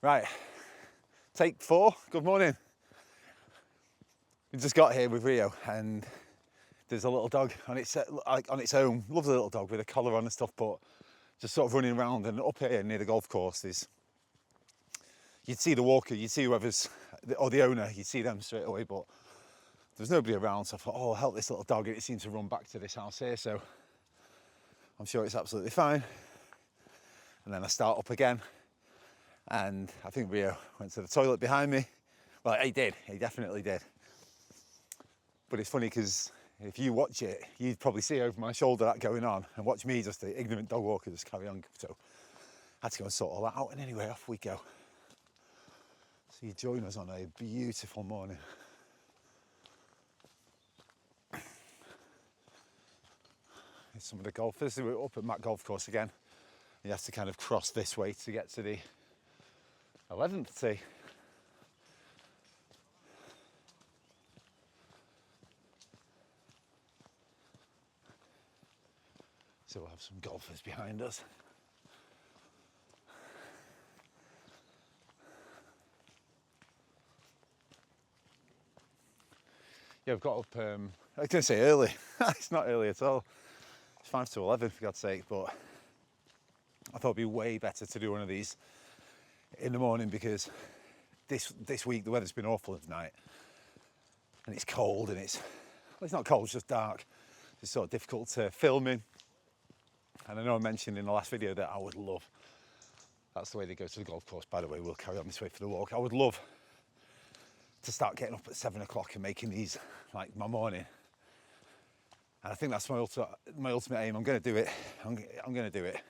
Right, take 4. Good morning. We just got here with Rio, and there's a little dog on its own. Lovely little dog with a collar on and stuff, but just sort of running around. And up here near the golf course, you'd see the walker, you'd see whoever's or the owner, you'd see them straight away. But there's nobody around, so I thought, oh, I'll help this little dog. And it seemed to run back to this house here, so I'm sure it's absolutely fine. And then I start up again. And I think Rio went to the toilet behind me. Well, he did, he definitely did. But it's funny because if you watch it, you'd probably see over my shoulder that going on and watch me, just the ignorant dog walker, just carry on. So I had to go and sort all that out, and anyway, off we go. So you join us on a beautiful morning. Here's some of the golfers. We're up at Mac Golf Course again. You have to kind of cross this way to get to the 11th tee. So we'll have some golfers behind us. Yeah, we've got up, I was going to say early. It's not early at all. It's 5 to 11 for God's sake, but I thought it'd be way better to do one of these in the morning because this week the weather's been awful at night, and it's cold, and it's not cold, it's just dark. It's sort of difficult to film in. And I know I mentioned in the last video that I would love, that's the way they go to the golf course, by the way, we'll carry on this way for the walk. I would love to start getting up at 7 o'clock and making these like my morning. And I think that's my ultimate aim. I'm going to do it. I'm going to do it.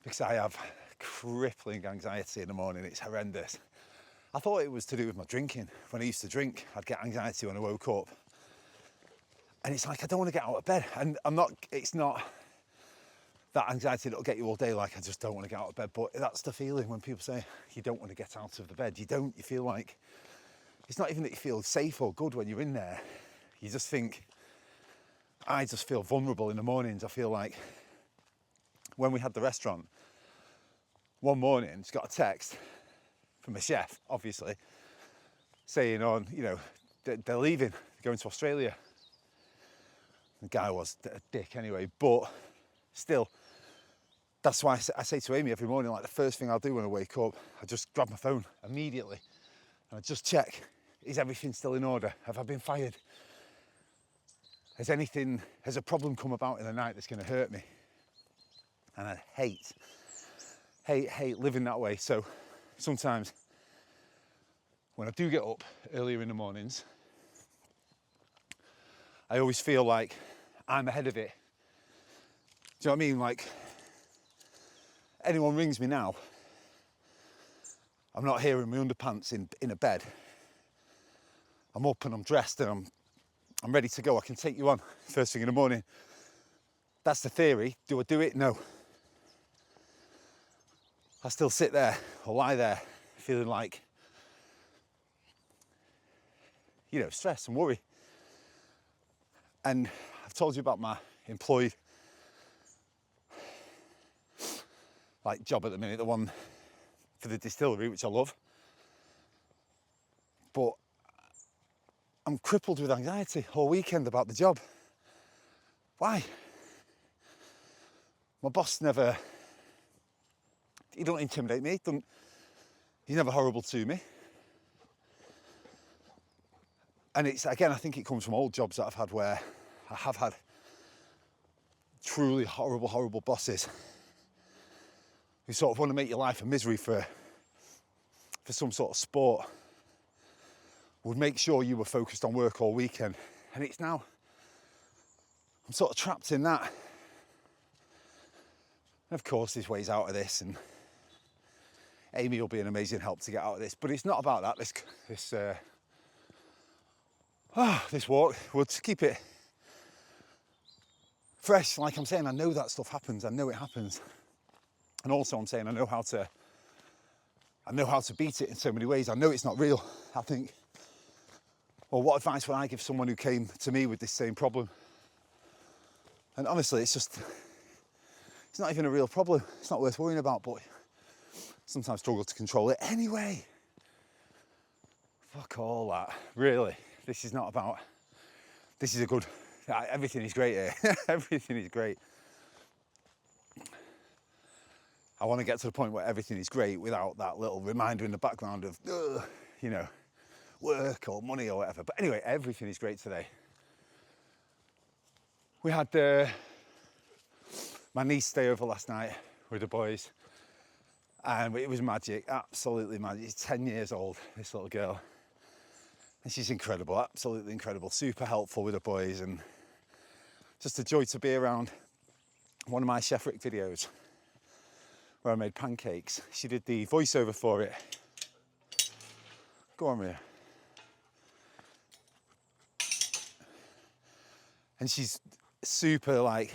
Because I have crippling anxiety in the morning. It's horrendous. I thought it was to do with my drinking. When I used to drink, I'd get anxiety when I woke up. And it's like, I don't want to get out of bed. And it's not that anxiety that'll get you all day, like I just don't want to get out of bed. But that's the feeling when people say you don't want to get out of the bed. You feel like, it's not even that you feel safe or good when you're in there. You just think, I just feel vulnerable in the mornings. I feel like when we had the restaurant, one morning, just got a text from a chef, obviously, saying they're leaving, they're going to Australia. The guy was a dick anyway, but still, that's why I say to Amy every morning, like the first thing I'll do when I wake up, I just grab my phone immediately and I just check, is everything still in order? Have I been fired? Has a problem come about in the night that's going to hurt me? And I hate living that way. So sometimes when I do get up earlier in the mornings, I always feel like I'm ahead of it. Do you know what I mean? Like, anyone rings me now, I'm not here in my underpants in a bed. I'm up and I'm dressed and I'm ready to go. I can take you on first thing in the morning. That's the theory. Do I do it? No. I still sit there or lie there feeling like, stress and worry. And I've told you about my employed job at the minute, the one for the distillery, which I love. But I'm crippled with anxiety all weekend about the job. Why? My boss he don't intimidate me, he's never horrible to me. And it's, again, I think it comes from old jobs that I've had where I have had truly horrible bosses who sort of want to make your life a misery for some sort of sport, would make sure you were focused on work all weekend. And it's now, I'm sort of trapped in that. And of course, there's ways out of this, and Amy will be an amazing help to get out of this. But it's not about that. This walk, we'll just keep it fresh. Like I'm saying, I know that stuff happens. I know it happens. And also I'm saying I know how to beat it in so many ways. I know it's not real. I think, well, what advice would I give someone who came to me with this same problem? And honestly, it's not even a real problem. It's not worth worrying about, but sometimes struggle to control it. Anyway, fuck all that. Really, this is not about, this is a good, everything is great here. Everything is great. I want to get to the point where everything is great without that little reminder in the background of, you know, work or money or whatever. But anyway, everything is great today. We had my niece stay over last night with the boys, and it was magic, absolutely magic. She's 10 years old, this little girl, and she's incredible, absolutely incredible, super helpful with the boys, and just a joy to be around. One of my Chef Rick videos where I made pancakes, she did the voiceover for it. Go on, Ria. And she's super like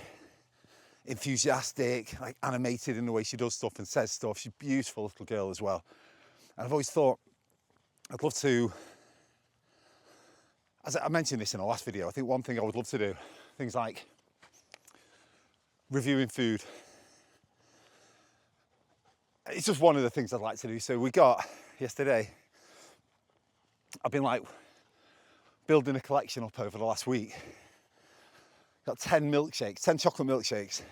enthusiastic, like animated in the way she does stuff and says stuff. She's a beautiful little girl as well. And I've always thought I'd love to, as I mentioned this in the last video, I think one thing I would love to do, things like reviewing food. It's just one of the things I'd like to do. So we got yesterday, I've been like building a collection up over the last week. Got 10 milkshakes, 10 chocolate milkshakes.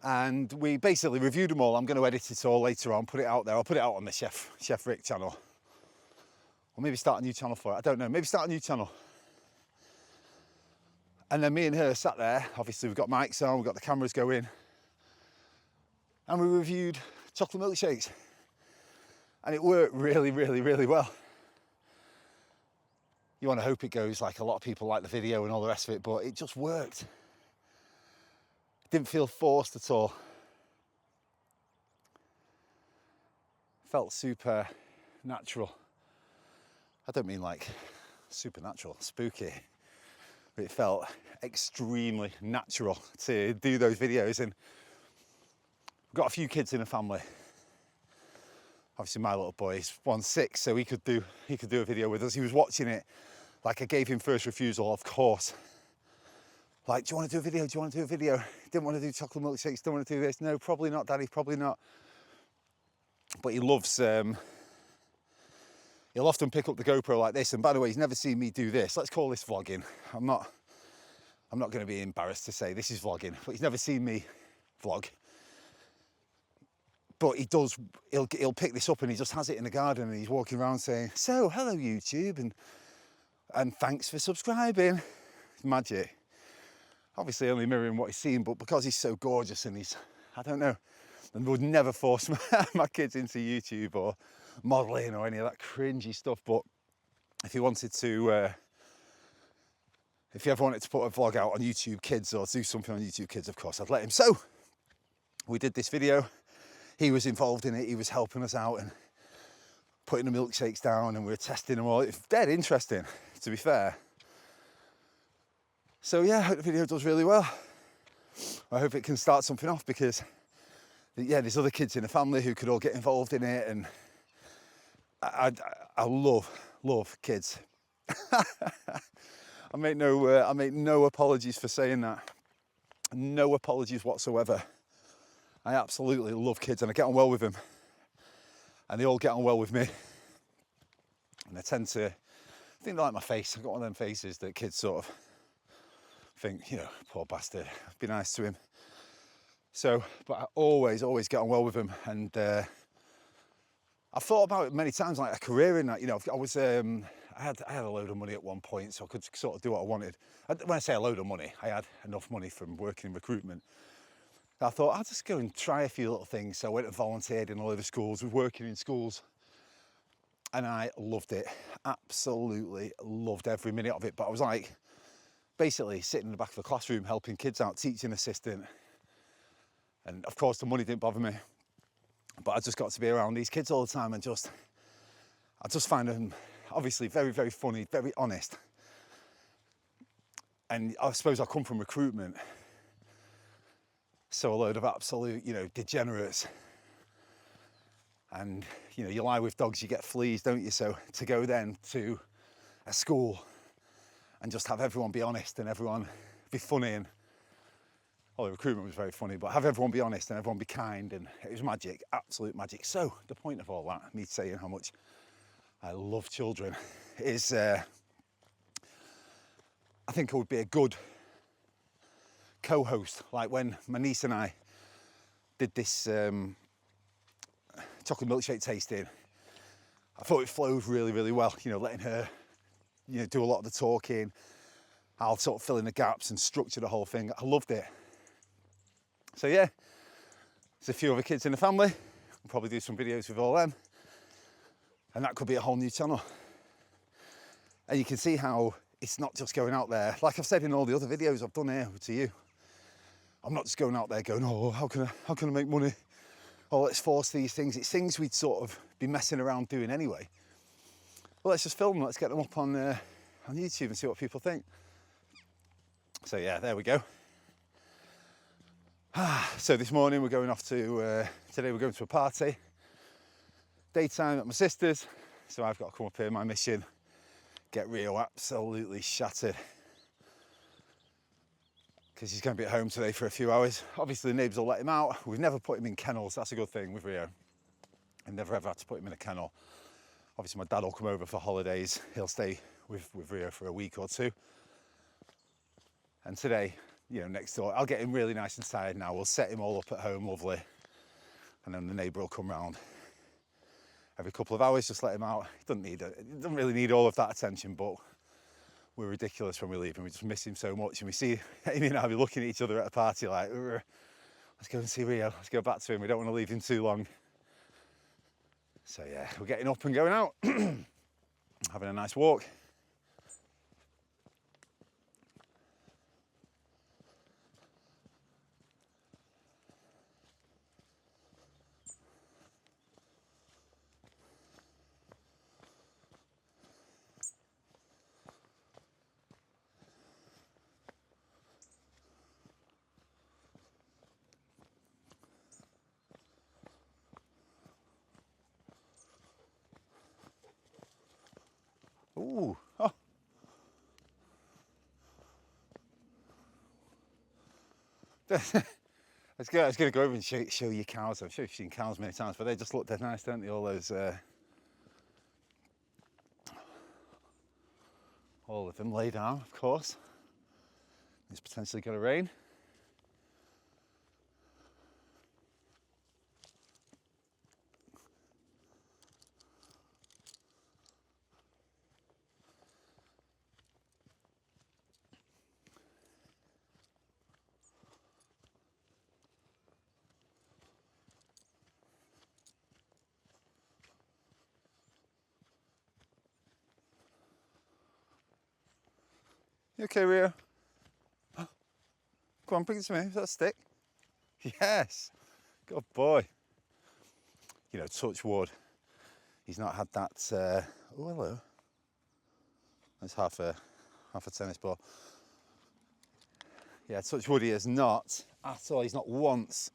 And we basically reviewed them all. I'm going to edit it all later on, put it out there. I'll put it out on the Chef Rick channel. Or maybe start a new channel for it. I don't know. Maybe start a new channel. And then me and her sat there. Obviously, we've got mics on, we've got the cameras going. And we reviewed chocolate milkshakes. And it worked really, really, really well. You want to hope it goes like a lot of people like the video and all the rest of it, but it just worked. Didn't feel forced at all. Felt super natural. I don't mean like supernatural, spooky, but it felt extremely natural to do those videos. And we've got a few kids in the family. Obviously my little boy is 6, so he could do a video with us. He was watching it, like I gave him first refusal, of course. Like, do you want to do a video? Do you want to do a video? Didn't want to do chocolate milkshakes, don't want to do this. No, probably not, Daddy, probably not. But he loves, he'll often pick up the GoPro like this. And by the way, he's never seen me do this. Let's call this vlogging. I'm not going to be embarrassed to say this is vlogging, but he's never seen me vlog. But he'll pick this up and he just has it in the garden and he's walking around saying, so, hello YouTube, and thanks for subscribing. It's magic. Obviously only mirroring what he's seen, but because he's so gorgeous and I don't know, and would never force my kids into YouTube or modelling or any of that cringy stuff. But if he wanted to, if he ever wanted to put a vlog out on YouTube Kids or do something on YouTube Kids, of course, I'd let him. So we did this video. He was involved in it. He was helping us out and putting the milkshakes down, and we were testing them all. It's dead interesting, to be fair. So yeah, I hope the video does really well. I hope it can start something off because, yeah, there's other kids in the family who could all get involved in it, and I love kids. I make no apologies for saying that. No apologies whatsoever. I absolutely love kids and I get on well with them. And they all get on well with me. And I think they like my face. I've got one of them faces that kids sort of think, you know, poor bastard, be nice to him. So, but I always get on well with them. And I've thought about it many times, like a career in that. You know, I had a load of money at one point, so I could sort of do what I wanted. When I say a load of money, I had enough money from working in recruitment. I thought I'll just go and try a few little things. So I went and volunteered in a load of schools, was working in schools, and I loved it. Absolutely loved every minute of it. But I was like, basically sitting in the back of the classroom, helping kids out, teaching assistant. And of course the money didn't bother me, but I just got to be around these kids all the time and I just find them obviously very, very funny, very honest. And I suppose I come from recruitment. So a load of absolute, you know, degenerates. And, you know, you lie with dogs, you get fleas, don't you? So to go then to a school and just have everyone be honest and everyone be funny and Well, the recruitment was very funny, but have everyone be honest and everyone be kind, and it was magic, absolute magic. So the point of all that, me saying how much I love children, is I think I would be a good co-host. Like when my niece and I did this chocolate milkshake tasting, I thought it flowed really, really well. You know, letting her, you know, do a lot of the talking. I'll sort of fill in the gaps and structure the whole thing. I loved it. So yeah, there's a few other kids in the family. I'll probably do some videos with all them. And that could be a whole new channel. And you can see how it's not just going out there. Like I've said in all the other videos I've done here to you, I'm not just going out there going, oh, how can I make money? Oh, let's force these things. It's things we'd sort of be messing around doing anyway. Well, let's just film them. Let's get them up on YouTube and see what people think. So yeah, there we go. So this morning we're going off to, today we're going to a party. Daytime at my sister's. So I've got to come up here, my mission, get Rio absolutely shattered. Because he's going to be at home today for a few hours. Obviously the neighbours will let him out. We've never put him in kennels, that's a good thing with Rio. I've never ever had to put him in a kennel. Obviously my dad will come over for holidays. He'll stay with Rio for a week or two. And today, you know, next door, I'll get him really nice and tired now. We'll set him all up at home, lovely. And then the neighbour will come round every couple of hours, just let him out. He doesn't really need all of that attention, but we're ridiculous when we leave him. We just miss him so much. And we see Amy and I be looking at each other at a party like, let's go and see Rio. Let's go back to him. We don't want to leave him too long. So yeah, we're getting up and going out, having a nice walk. Ooh, oh. I was going to go over and show you cows. I'm sure you've seen cows many times, but they just look dead nice, don't they? All those, all of them lay down, of course. It's potentially going to rain. You okay, Rio? Come on, bring it to me. Is that a stick? Yes. Good boy. You know, touch wood. He's not had that. Oh, hello. That's half a tennis ball. Yeah, touch wood. He is not at all. He's not once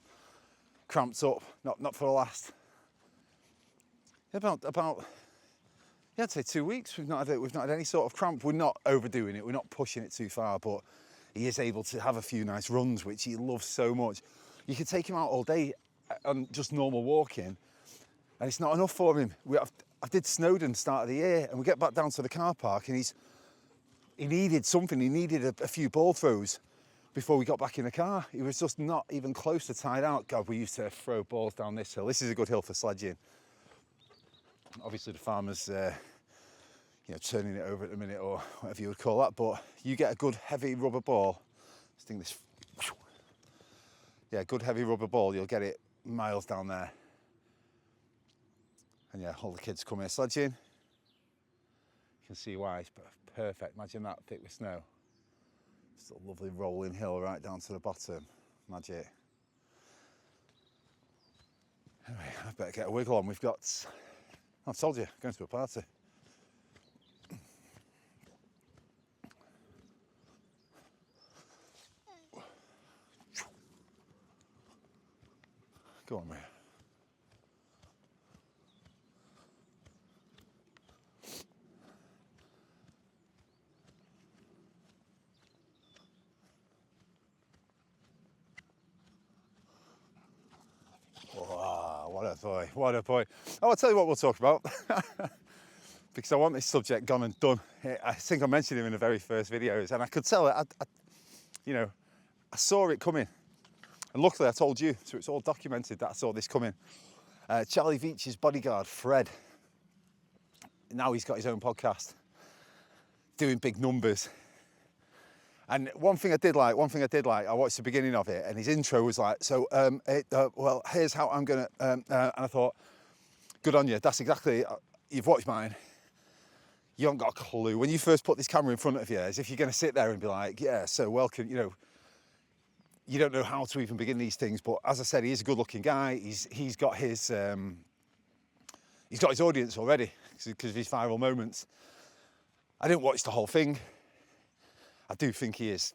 cramped up. Not for the last. About. Yeah, I'd say 2 weeks. We've not had any sort of cramp. We're not overdoing it. We're not pushing it too far, but he is able to have a few nice runs, which he loves so much. You could take him out all day on just normal walking, and it's not enough for him. I did Snowdon start of the year, and we get back down to the car park, and he needed something. He needed a few ball throws before we got back in the car. He was just not even close to tired out. God, we used to throw balls down this hill. This is a good hill for sledging. Obviously the farmers, you know, turning it over at the minute or whatever you would call that, but you get a good heavy rubber ball. Let's think this. Yeah, good heavy rubber ball, you'll get it miles down there. And yeah, all the kids come here sledging. You can see why it's perfect. Imagine that thick with snow. It's a lovely rolling hill right down to the bottom. Magic. Anyway, I better get a wiggle on. We've got, I've told you, going to a party. Go on, mate. what a boy, what a boy. Oh, I'll tell you what we'll talk about. Because I want this subject gone and done. I think I mentioned him in the very first videos, and I could tell it, I saw it coming. And luckily I told you, so it's all documented that I saw this coming. Charlie Veitch's bodyguard, Fred. Now he's got his own podcast, doing big numbers. And one thing I did like, I watched the beginning of it, and his intro was like, so, well, here's how I'm gonna, and I thought, good on you, that's exactly, you've watched mine. You haven't got a clue. When you first put this camera in front of you, as if you're gonna sit there and be like, yeah, so welcome, you don't know how to even begin these things, but as I said, he is a good looking guy. He's got his audience already because of his viral moments. I didn't watch the whole thing. I do think he is,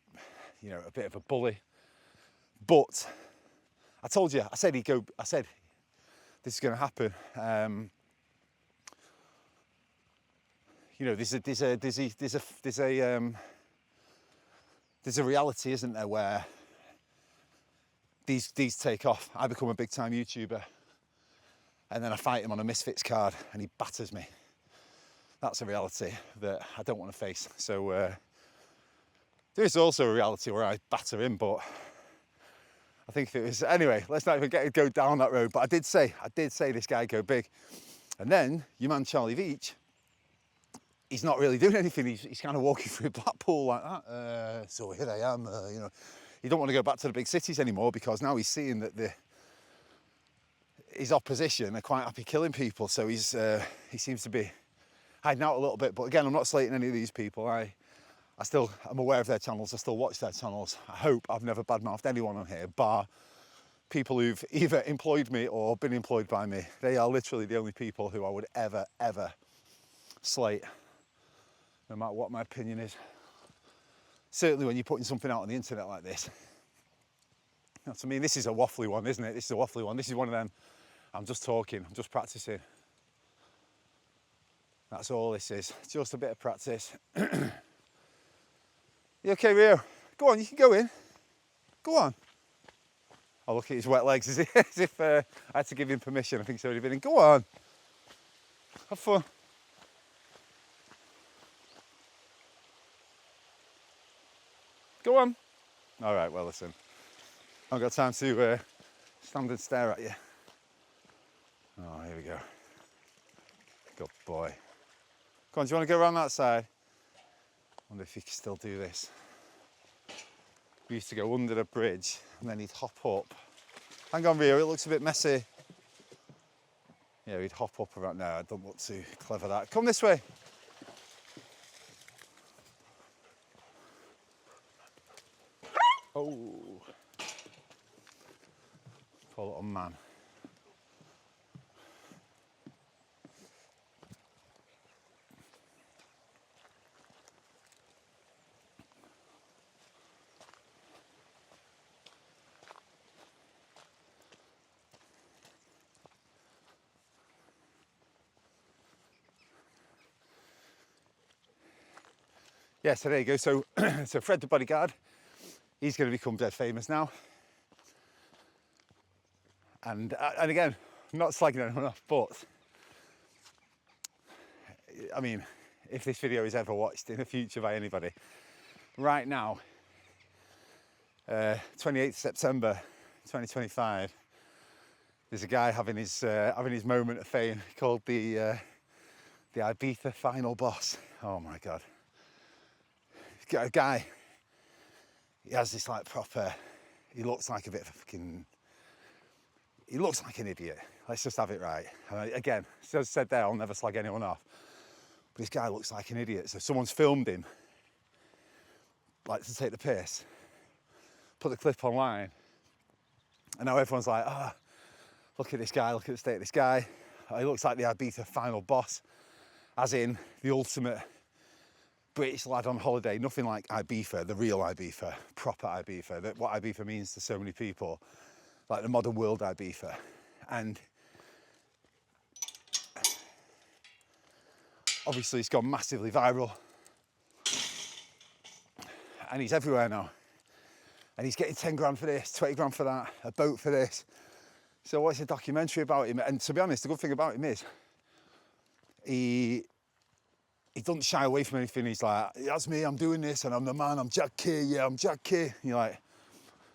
a bit of a bully. But I told you, I said this is going to happen. There's a reality, isn't there, where these take off. I become a big time YouTuber, and then I fight him on a Misfits card, and he batters me. That's a reality that I don't want to face. So there is also a reality where I batter him, but I think if it was anyway, let's not even go down that road. But I did say this guy go big, and then your man Charlie Veitch, he's not really doing anything. He's kind of walking through Blackpool like that. So here I am. You don't want to go back to the big cities anymore because now he's seeing that his opposition are quite happy killing people. So he seems to be hiding out a little bit. But again, I'm not slating any of these people. I'm aware of their channels. I still watch their channels. I hope I've never badmouthed anyone on here, bar people who've either employed me or been employed by me. They are literally the only people who I would ever slate, no matter what my opinion is. Certainly when you're putting something out on the internet like this. That's, I mean, this is a waffly one, isn't it? This is a waffly one. This is one of them, I'm just talking, I'm just practicing. That's all this is, just a bit of practice. You okay, Rio? Go on, you can go in. Go on. Oh, look at his wet legs, as if I had to give him permission. I think he's already been in. Go on. Have fun. Go on. All right, well, listen. I've got time to stand and stare at you. Oh, here we go. Good boy. Come on, do you want to go around that side? Wonder if you can still do this. We used to go under the bridge and then he'd hop up. Hang on, Rio, it looks a bit messy. Yeah, he'd hop up around. No, I don't look too clever that. Come this way. Oh. Poor little man. Yeah, so there you go. So, so Fred the bodyguard, he's going to become dead famous now. And again, I'm not slagging anyone off, but I mean, if this video is ever watched in the future by anybody, right now, 28th September 2025, there's a guy having his moment of fame called the Ibiza Final Boss. Oh my God. A guy, he has this like proper, he looks like a bit of a fucking, he looks like an idiot. Let's just have it right. Again, as I said there, I'll never slag anyone off. But this guy looks like an idiot. So someone's filmed him, like to take the piss, put the clip online, and now everyone's like, oh, look at this guy, look at the state of this guy. He looks like the Ibiza Final Boss, as in the ultimate British lad on holiday, nothing like Ibiza, the real Ibiza, proper Ibiza, what Ibiza means to so many people, like the modern world Ibiza. And obviously it's gone massively viral and he's everywhere now. And he's getting 10 grand for this, 20 grand for that, a boat for this. So what's a documentary about him? And to be honest, the good thing about him is he doesn't shy away from anything. He's like, that's me, I'm doing this, and I'm the man, I'm Jack Kay, yeah, I'm Jack Kay. You're like,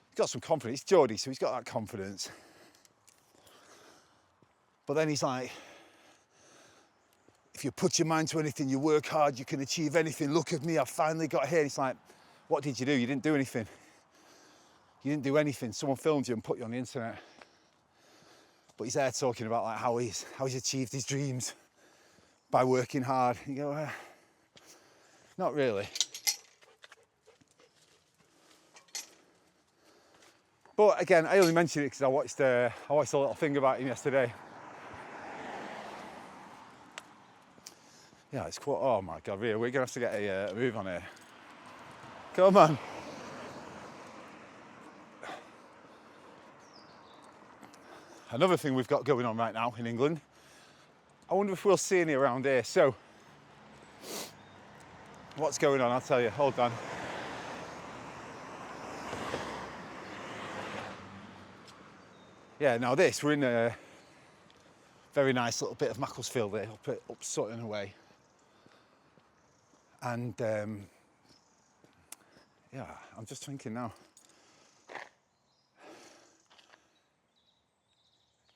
he's got some confidence. He's Geordie, so he's got that confidence. But then he's like, if you put your mind to anything, you work hard, you can achieve anything. Look at me, I finally got here. It's like, what did you do? You didn't do anything. You didn't do anything. Someone filmed you and put you on the internet. But he's there talking about like how he's achieved his dreams by working hard. You go, not really. But again, I only mention it because I watched a little thing about him yesterday. Yeah, it's quite, oh my God, Ria, we're gonna have to get a move on here. Come on. Another thing we've got going on right now in England, I wonder if we'll see any around here. So, what's going on, I'll tell you, hold on. Yeah, now this, we're in a very nice little bit of Macclesfield there, up Sutton away. And yeah, I'm just thinking now.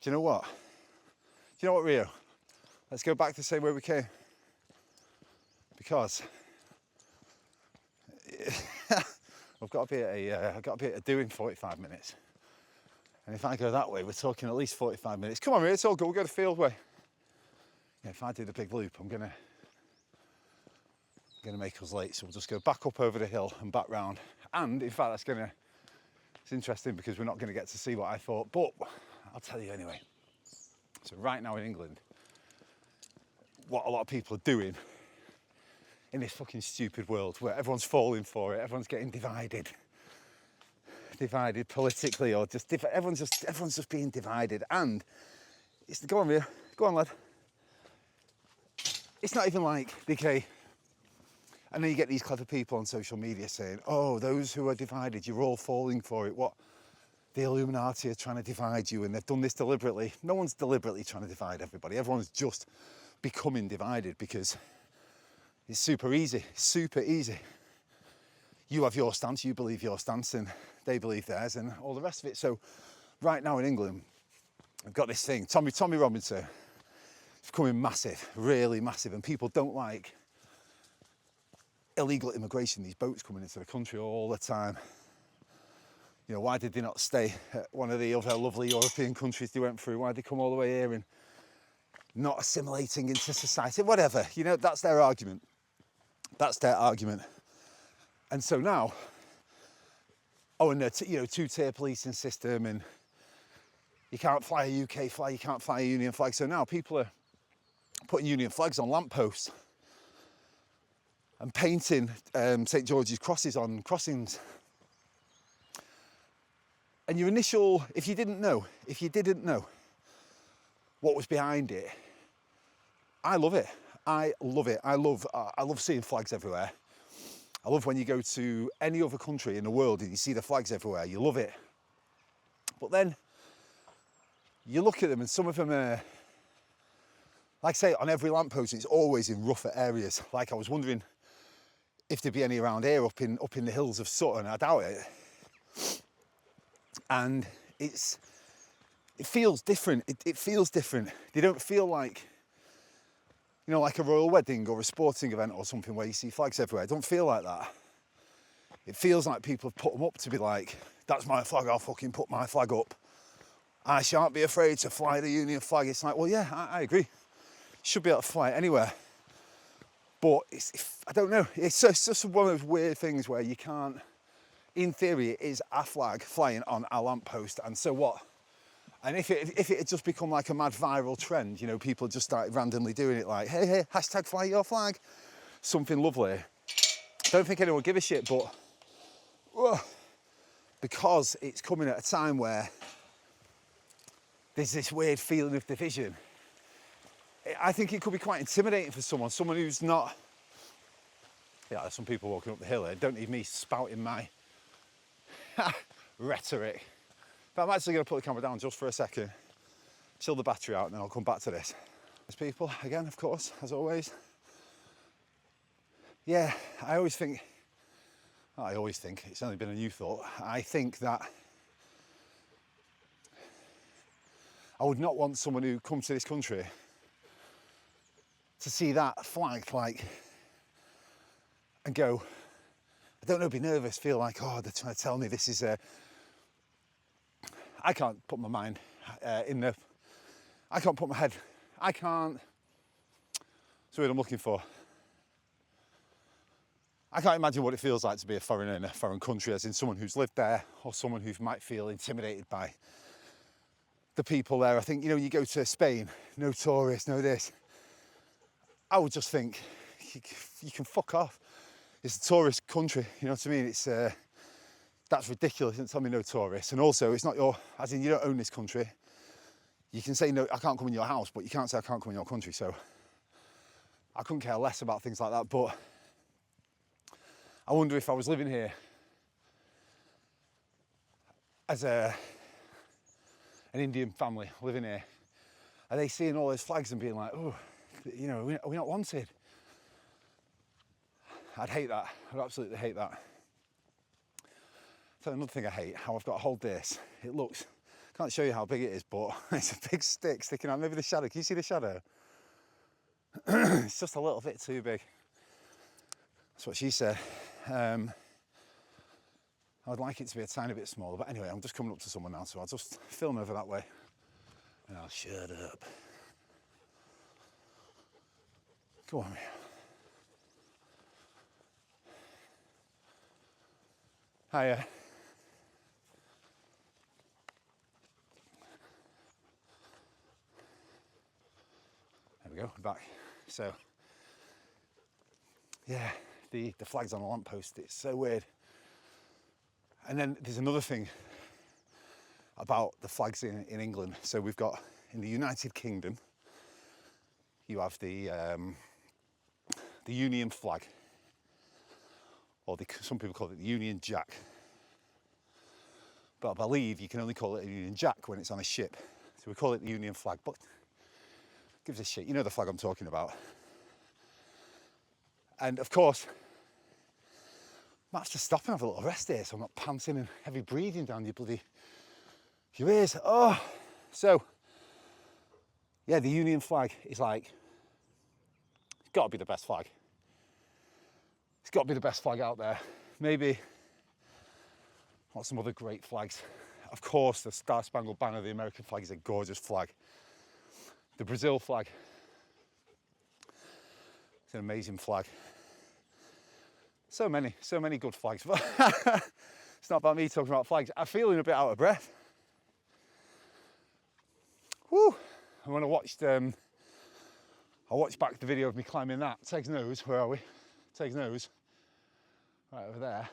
Do you know what? Rio? Let's go back to the same way we came. Because I've got to be at a do in 45 minutes. And if I go that way, we're talking at least 45 minutes. Come on, Rio, it's all good. We'll go the field way. Yeah, if I do the big loop, I'm gonna make us late. So we'll just go back up over the hill and back round. And in fact, it's interesting because we're not gonna get to see what I thought, but I'll tell you anyway. So right now in England, what a lot of people are doing in this fucking stupid world where everyone's falling for it, everyone's getting divided politically, or just everyone's just being divided. And it's, go on, Ria, go on, lad. It's not even like, okay, and then you get these clever people on social media saying, oh, those who are divided, you're all falling for it. What? The Illuminati are trying to divide you, and they've done this deliberately. No one's deliberately trying to divide everybody. Everyone's just becoming divided because it's super easy. You have your stance, you believe your stance, and they believe theirs, and all the rest of it. So right now in England, I've got this thing, Tommy Robinson. It's becoming massive, really massive, and people don't like illegal immigration, these boats coming into the country all the time. You know, why did they not stay at one of the other lovely European countries they went through? Why did they come all the way here and not assimilating into society? Whatever, you know, that's their argument. And so now, and the two-tier policing system, and you can't fly a UK flag, you can't fly a Union flag. So now people are putting Union flags on lampposts and painting St. George's crosses on crossings. And your initial, if you didn't know what was behind it, I love it. I love seeing flags everywhere. I love when you go to any other country in the world and you see the flags everywhere. You love it. But then you look at them and some of them are, like I say, on every lamppost, it's always in rougher areas. Like I was wondering if there'd be any around here up in the hills of Sutton. I doubt it. And it feels different. It feels different. They don't feel like, you know, like a royal wedding or a sporting event or something where you see flags everywhere. It don't feel like that. It feels like people have put them up to be like, that's my flag, I'll fucking put my flag up. I shan't be afraid to fly the Union flag. It's like, well, yeah, I agree. Should be able to fly it anywhere. But I don't know. It's just one of those weird things where you can't, in theory, it is a flag flying on a lamppost, and so what? And if it had just become like a mad viral trend, you know, people just started randomly doing it like, hey, hashtag fly your flag, something lovely. I don't think anyone would give a shit, but because it's coming at a time where there's this weird feeling of division, I think it could be quite intimidating for someone who's not, yeah, there's some people walking up the hill here, don't need me spouting my rhetoric. But I'm actually going to put the camera down just for a second. chill the battery out, and then I'll come back to this. There's people, again, of course, as always. Yeah, I always think, it's only been a new thought, I think that I would not want someone who comes to this country to see that flag, like, and go, I don't know, be nervous, feel like, oh, they're trying to tell me this is I can't put my mind I can't put my head, that's the word I'm looking for. I can't imagine what it feels like to be a foreigner in a foreign country, as in someone who's lived there, or someone who might feel intimidated by the people there. I think, you know, you go to Spain, no tourists, no this. I would just think, you can fuck off. It's a tourist country, you know what I mean? It's that's ridiculous. Don't tell me no tourists. And also, it's not your, as in, you don't own this country. You can say no, I can't come in your house, but you can't say I can't come in your country. So I couldn't care less about things like that. But I wonder if I was living here as an Indian family living here, are they seeing all those flags and being like, oh, you know, are we not wanted? I'd hate that. I'd absolutely hate that. So another thing I hate, how I've got to hold this. It looks, can't show you how big it is, but it's a big stick sticking out. Maybe the shadow, can you see the shadow? It's just a little bit too big. That's what she said. I would like it to be a tiny bit smaller, but anyway, I'm just coming up to someone now, so I'll just film over that way and I'll shut up. Go on, hiya. There we go, we're back. So, yeah, the flag's on a lamppost, it's so weird. And then there's another thing about the flags in England. So we've got, in the United Kingdom, you have the Union flag, or some people call it the Union Jack. But I believe you can only call it a Union Jack when it's on a ship. So we call it the Union flag, but gives a shit. You know the flag I'm talking about. And of course, might have to stop and have a little rest here so I'm not panting and heavy breathing down your ears. Oh, so yeah, the Union flag is like, it's got to be the best flag. It's got to be the best flag out there. Maybe, what's some other great flags? Of course, the Star Spangled Banner, the American flag, is a gorgeous flag. The Brazil flag, it's an amazing flag. So many good flags. It's not about me talking about flags. I'm feeling a bit out of breath. Woo! And when I watched back the video of me climbing that, Teg's Nose, where are we? Teg's Nose, right over there.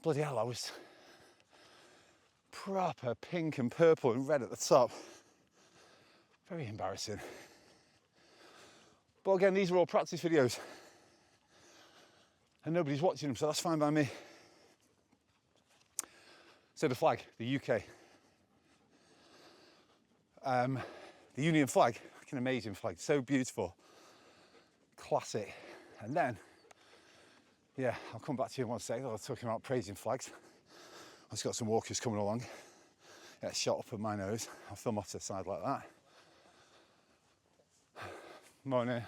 Bloody hell, I was proper pink and purple and red at the top. Very embarrassing. But again, these are all practice videos and nobody's watching them, so that's fine by me. So the flag, the UK. The Union flag, like an amazing flag, so beautiful, classic. And then, yeah, I'll come back to you in one second. I was talking about praising flags. I've just got some walkers coming along. Get shot up at my nose. I'll film off to the side like that. Morning.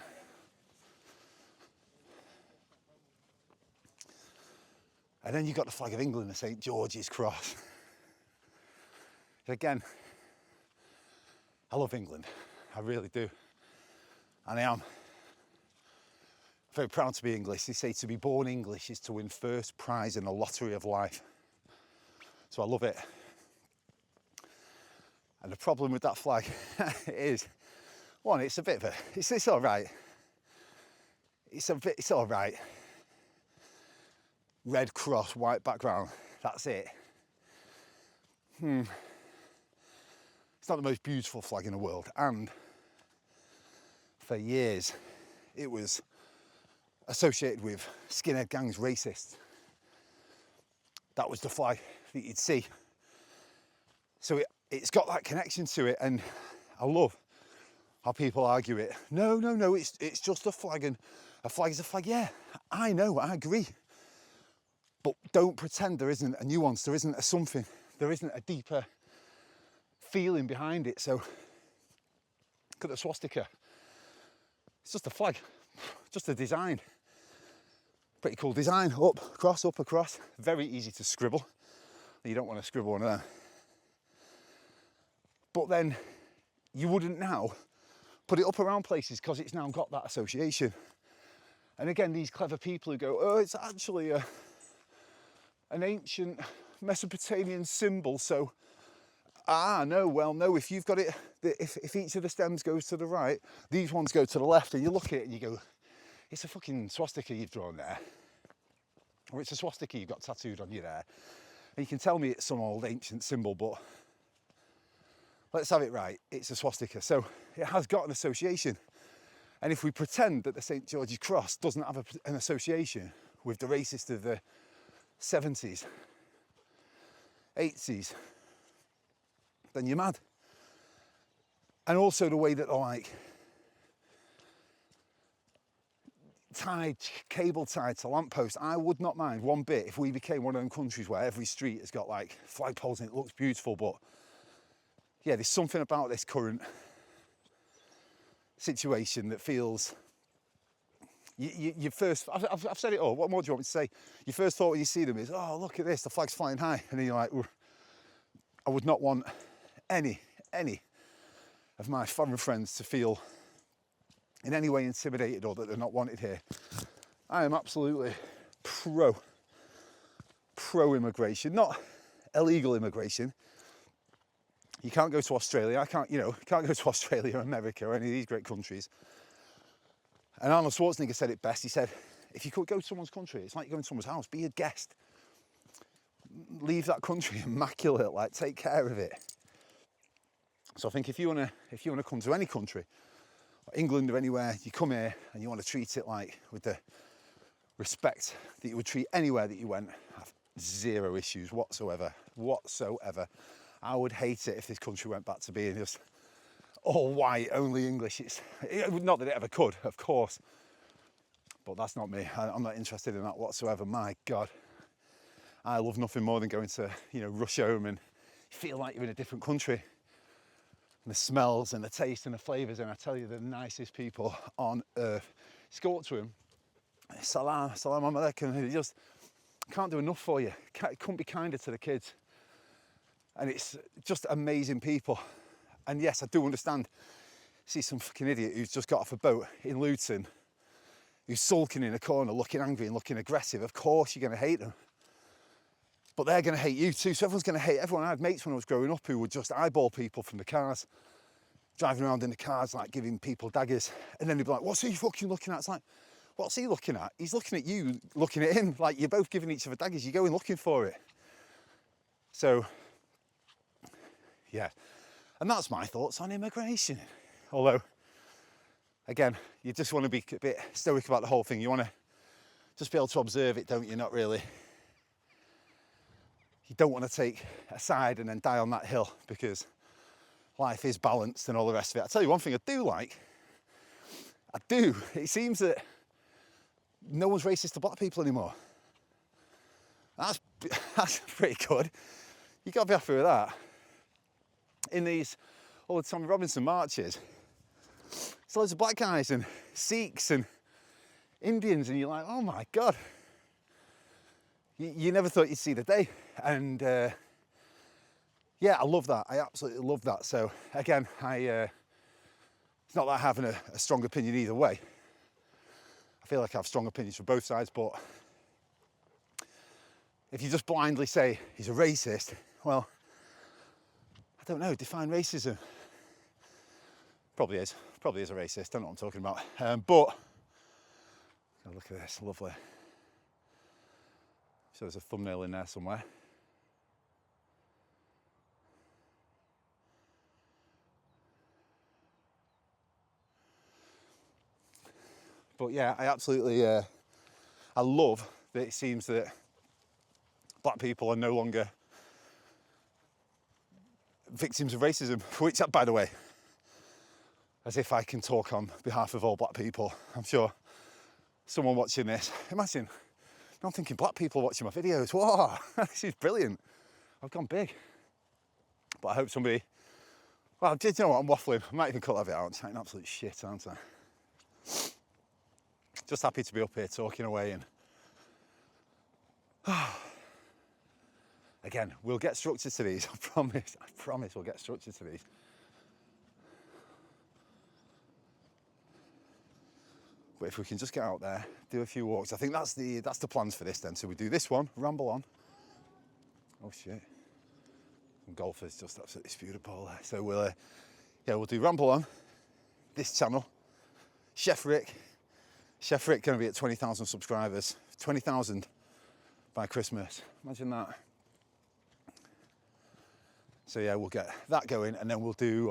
And then you've got the flag of England, the St George's Cross. Again, I love England, I really do. And I am very proud to be English. They say to be born English is to win first prize in the lottery of life. So I love it. And the problem with that flag is, one, it's a bit of a, it's all right. It's all right. Red cross, white background, that's it. It's not the most beautiful flag in the world. And for years, it was associated with skinhead gangs, racists. That was the flag that you'd see. So it's got that connection to it, and I love how people argue it. No, it's just a flag, and a flag is a flag. Yeah, I know, I agree. But don't pretend there isn't a nuance, there isn't a something, there isn't a deeper feeling behind it. So, look at the swastika. It's just a flag, just a design. Pretty cool design, up, across. Very easy to scribble. You don't want to scribble one of them. But then you wouldn't now put it up around places because it's now got that association. And again, these clever people who go, oh, it's actually an ancient Mesopotamian symbol, so, no, if you've got it, if each of the stems goes to the right, these ones go to the left, and you look at it and you go, it's a fucking swastika you've drawn there. Or it's a swastika you've got tattooed on you there. And you can tell me it's some old ancient symbol, but let's have it right, it's a swastika. So it has got an association. And if we pretend that the St. George's Cross doesn't have an association with the racist of the 70s, 80s, then you're mad. And also the way that they're like cable tied to lampposts. I would not mind one bit if we became one of them countries where every street has got like flagpoles and it looks beautiful, but yeah, there's something about this current situation that feels, you first, I've said it all, what more do you want me to say? Your first thought when you see them is, oh, look at this, the flag's flying high. And then you're like, I would not want any of my foreign friends to feel in any way intimidated or that they're not wanted here. I am absolutely pro immigration, not illegal immigration. You can't go to Australia. You can't go to Australia or America or any of these great countries. And Arnold Schwarzenegger said it best. He said, if you could go to someone's country, it's like going to someone's house. Be a guest. Leave that country immaculate. Like, take care of it. So I think if you wanna come to any country, England or anywhere, you come here and you want to treat it like with the respect that you would treat anywhere that you went, have zero issues whatsoever. I would hate it if this country went back to being just all white, only English. Not that it ever could, of course, but that's not me. I'm not interested in that whatsoever. My God, I love nothing more than going to, rush home and feel like you're in a different country. And the smells and the taste and the flavours, and I tell you, they're the nicest people on earth. Just go up to them, salam alaikum, and they just can't do enough for you. Couldn't be kinder to the kids. And it's just amazing people. And yes, I do understand. See some fucking idiot who's just got off a boat in Luton, who's sulking in a corner, looking angry and looking aggressive. Of course you're going to hate them. But they're going to hate you too. So everyone's going to hate everyone. I had mates when I was growing up who would just eyeball people from the cars, driving around in the cars, like giving people daggers. And then they'd be like, what's he fucking looking at? It's like, what's he looking at? He's looking at you, looking at him. Like, you're both giving each other daggers. You're going looking for it. So, yeah. And that's my thoughts on immigration. Although, again, you just want to be a bit stoic about the whole thing. You want to just be able to observe it, don't you? Not really. You don't want to take a side and then die on that hill, because life is balanced and all the rest of it. I'll tell you one thing I do like. It seems that no one's racist to black people anymore. That's pretty good. You got to be happy with that. In these all the Tommy Robinson marches, there's loads of black guys and Sikhs and Indians, and you're like, oh my God. You never thought you'd see the day. And yeah, I love that. I absolutely love that. So again, it's not that I have a strong opinion either way. I feel like I have strong opinions from both sides, but if you just blindly say he's a racist, well, I don't know, define racism. Probably is a racist, I don't know what I'm talking about. But, oh, look at this, lovely. So there's a thumbnail in there somewhere. But yeah, I absolutely, I love that it seems that black people are no longer victims of racism, which, by the way, as if I can talk on behalf of all black people, I'm sure someone watching this, imagine, I'm thinking black people watching my videos, whoa, this is brilliant. I've gone big. But I hope somebody, well, did you know what, I'm waffling. I might even cut that bit out. I'm chatting absolute shit, aren't I? Just happy to be up here talking away and again, we'll get structure to these, I promise we'll get structure to these. But if we can just get out there, do a few walks, I think that's the plans for this then. So we do this one, ramble on. Oh shit. Some golfers just absolutely spewed a ball there. So we'll do ramble on, this channel, Chef Rick going to be at 20,000 subscribers, 20,000 by Christmas. Imagine that. So yeah, we'll get that going, and then we'll do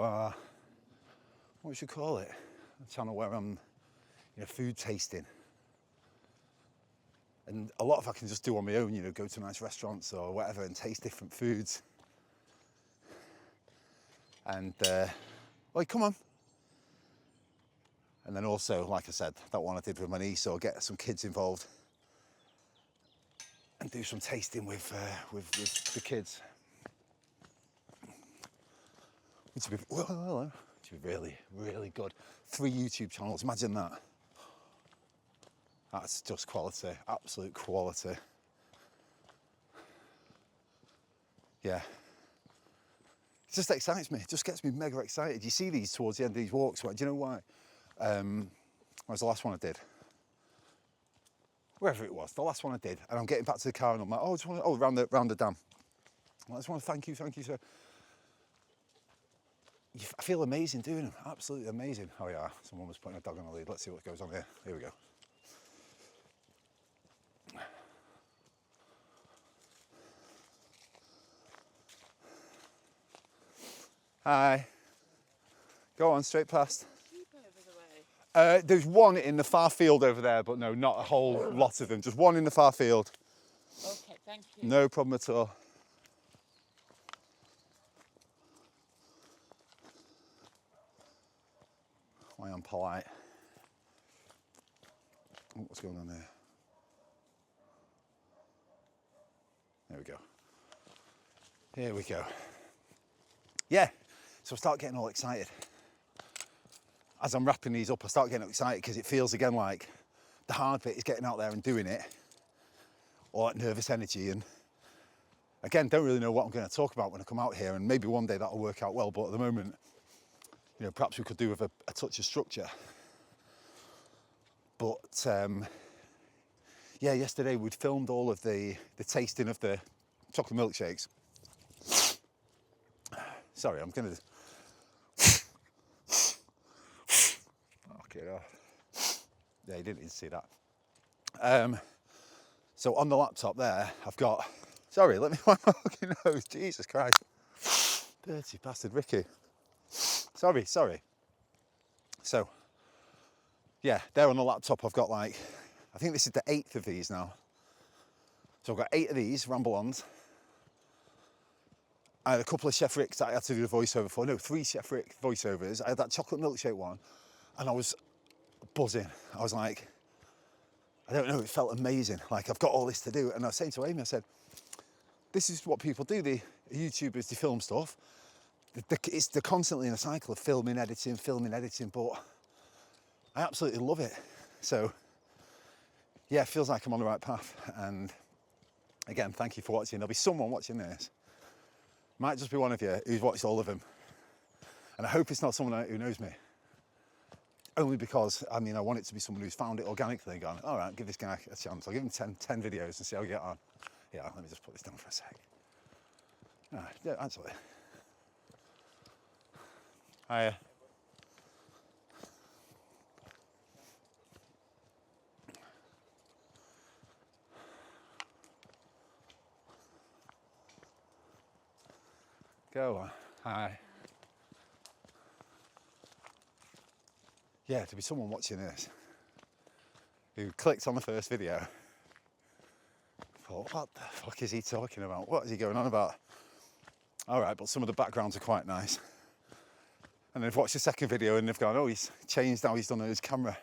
what should we call it? A channel where I'm, food tasting. And a lot of I can just do on my own, go to nice restaurants or whatever and taste different foods. And oi, come on. And then also, like I said, that one I did with my niece, so I'll get some kids involved and do some tasting with the kids. Which would be really, really good. 3 YouTube channels, imagine that. That's just quality, absolute quality. Yeah. It just excites me, it just gets me mega excited. You see these towards the end of these walks, right? Do you know why? What was the last one I did? Wherever it was, the last one I did. And I'm getting back to the car and I'm like, I just want to, round the dam. I just want to thank you, sir. I feel amazing doing them, absolutely amazing. Oh yeah, someone was putting a dog on the lead. Let's see what goes on here. Here we go. Hi. Go on, straight past. There's one in the far field over there, but no, not a whole lot of them. Just one in the far field. Okay, thank you. No problem at all. Why I'm polite. Oh, what's going on there? There we go. Here we go. Yeah, so I start getting all excited. As I'm wrapping these up, I start getting excited because it feels again like the hard bit is getting out there and doing it, all that nervous energy. And again, don't really know what I'm going to talk about when I come out here, and maybe one day that'll work out well, but at the moment, perhaps we could do with a touch of structure. But yeah, yesterday we'd filmed all of the tasting of the chocolate milkshakes. Sorry, I'm going to... Okay, yeah, you didn't need to see that. So on the laptop there, I've got... Sorry, let me wipe my fucking nose. Jesus Christ. Dirty bastard, Ricky. Sorry. So, yeah, there on the laptop I've got I think this is the 8th of these now. So I've got 8 of these ramble-ons. I had a couple of Chef Ricks that I had to do the voiceover for. No, 3 Chef Rick voiceovers. I had that chocolate milkshake one, and I was buzzing. I was like, I don't know, it felt amazing. I've got all this to do. And I was saying to Amy, I said, this is what people do. The YouTubers, they film stuff. They're constantly in a cycle of filming, editing, but I absolutely love it. So, yeah, it feels like I'm on the right path. And again, thank you for watching. There'll be someone watching this. Might just be one of you who's watched all of them. And I hope it's not someone who knows me. Only because, I want it to be someone who's found it organically and gone, all right, give this guy a chance. I'll give him 10 videos and see how we get on. Yeah, let me just put this down for a sec. Yeah, actually. Hiya. Go on. Hi. Yeah, to be someone watching this who clicked on the first video, thought, what the fuck is he talking about? What is he going on about? all right, but some of the backgrounds are quite nice. And they've watched the second video and they've gone, oh, he's changed how he's done his camera.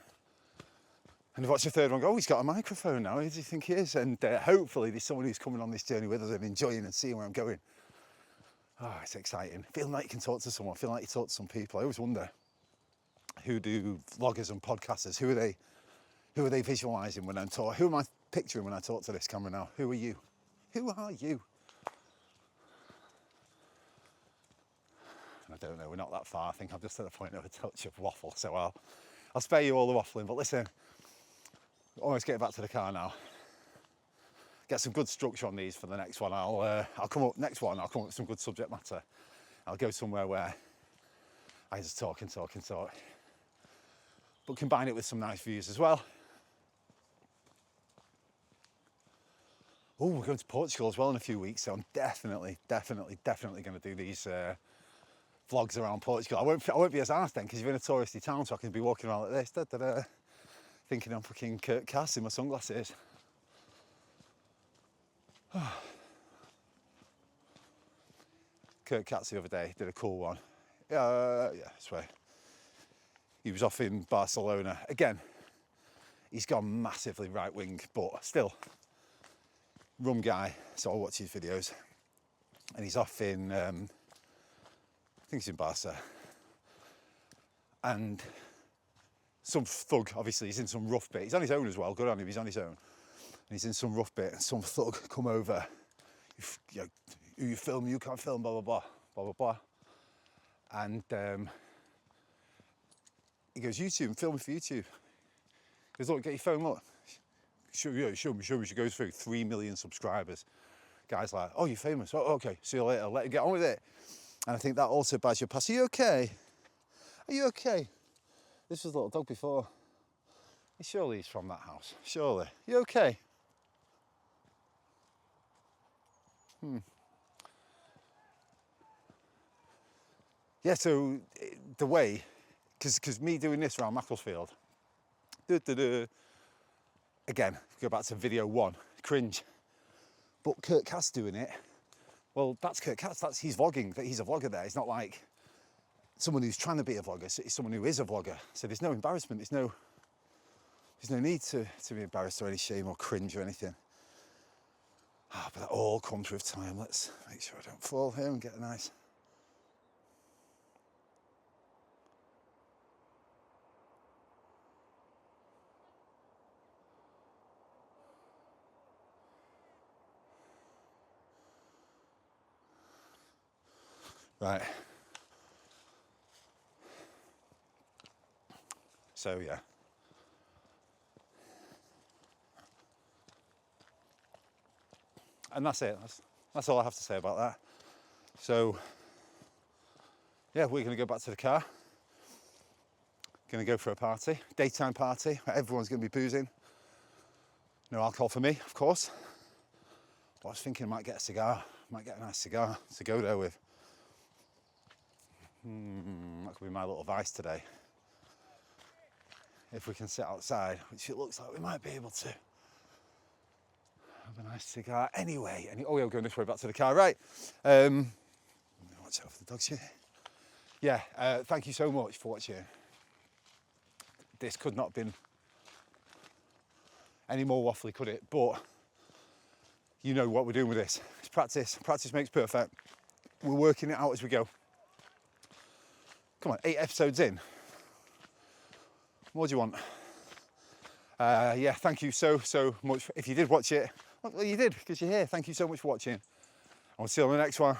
And they've watched the third one, go, oh, he's got a microphone now. Who do you think he is? And hopefully there's someone who's coming on this journey with us and enjoying and seeing where I'm going. Oh, it's exciting. Feeling like you can talk to someone, feeling like you talk to some people. I always wonder, who do vloggers and podcasters, who are they visualising when I'm talking? Who am I picturing when I talk to this camera now? Who are you? Who are you? I don't know, we're not that far. I think I'm just at the point of a touch of waffle, so I'll spare you all the waffling. But listen, almost getting back to the car now. Get some good structure on these for the next one. I'll come up with some good subject matter. I'll go somewhere where I just talk. But combine it with some nice views as well. Oh, we're going to Portugal as well in a few weeks, so I'm definitely going to do these vlogs around Portugal. I won't be as arsed then, because you're in a touristy town, so I can be walking around like this, thinking I'm fucking Kurt Cass in my sunglasses. Kurt Katz the other day did a cool one. Yeah, I swear. He was off in Barcelona. Again, he's gone massively right wing, but still, rum guy, so I watch his videos. And he's off in, I think he's in Barca. And some thug, obviously, he's in some rough bit. He's on his own as well, good on him, he's on his own. And he's in some rough bit, and some thug come over, you film, you can't film, blah, blah, blah, blah, blah, blah. And he goes, YouTube, film me for YouTube. He goes, look, get your phone, look. Show me. She goes through 3 million subscribers. Guy's like, oh, you're famous. Oh, okay, see you later, let him get on with it. And I think that also buys you a pass. Are you okay? Are you okay? This was a little dog before. Surely he's from that house, surely. You okay? Yeah, so the way, because me doing this around Macclesfield, again, go back to video one, cringe. But Kurt Cass doing it, well, that's Kurt Cass, he's vlogging, he's a vlogger there. It's not like someone who's trying to be a vlogger, it's someone who is a vlogger. So there's no embarrassment, there's no need to be embarrassed or any shame or cringe or anything. But that all comes with time. Let's make sure I don't fall here and get a nice. Right. So yeah. And that's it. That's all I have to say about that. So yeah, we're going to go back to the car. Going to go for a party, daytime party, where everyone's going to be boozing. No alcohol for me, of course. But I was thinking I might get a cigar. Might get a nice cigar to go there with. That could be my little vice today. If we can sit outside, which it looks like we might be able to. Have a nice cigar. Anyway, oh yeah, we're going this way back to the car. Right. Watch out for the dogs here. Yeah, thank you so much for watching. This could not have been any more waffly, could it? But you know what we're doing with this. It's practice. Practice makes perfect. We're working it out as we go. Come on, 8 episodes in. What do you want? Yeah, thank you so much. If you did watch it, well, you did, because you're here. Thank you so much for watching. I'll see you on the next one.